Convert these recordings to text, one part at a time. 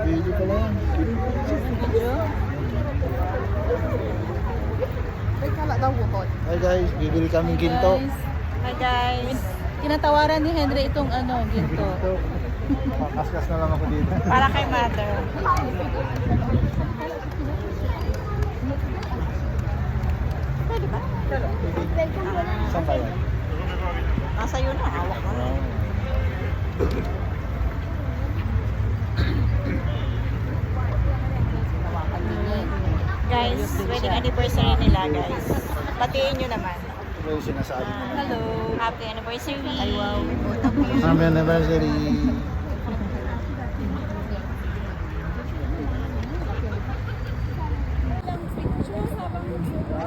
Video pala yan. Video? Ay, kala daw bukod. Hi guys, bibili kaming ginto. Hi guys. Tinatawaran ni Henry itong ano, ginto. Ginto. Makaskas na lang ako dito. Para kay mother. Pwede ba? Saan ba yan? Nasa yun na, hawak mo na. Guys, wedding anniversary nila guys. Patiin nyo naman. Ito yung sinasabi mo. Hello. Happy anniversary. Ay wow. Happy anniversary.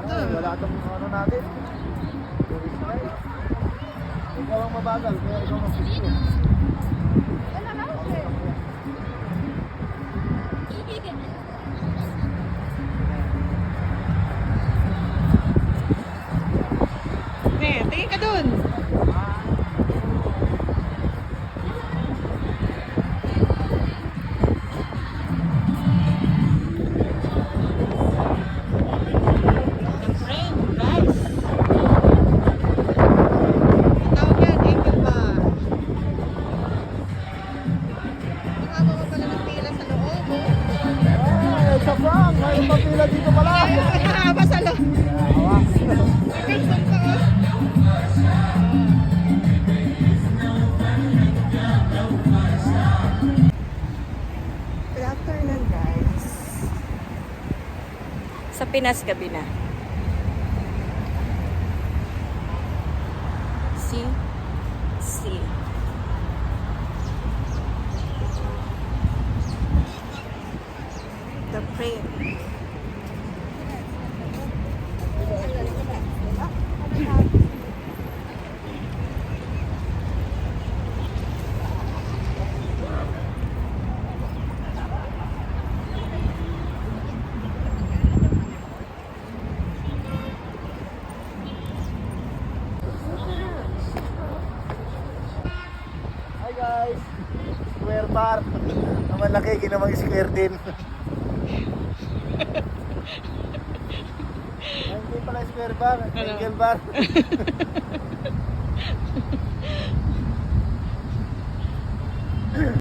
Wala itong ano natin. Ikaw ang mabagal, kaya ikaw ang picture. Tingin ka dun. Sa prank, may papila dito pala. Haba sa loob. Good afternoon, guys. Sa Pinas gabi na. See? See. The print. Hi guys! Square bar. Ang malaki, ginawang square din. Ay, hindi pala square bar, angle bar.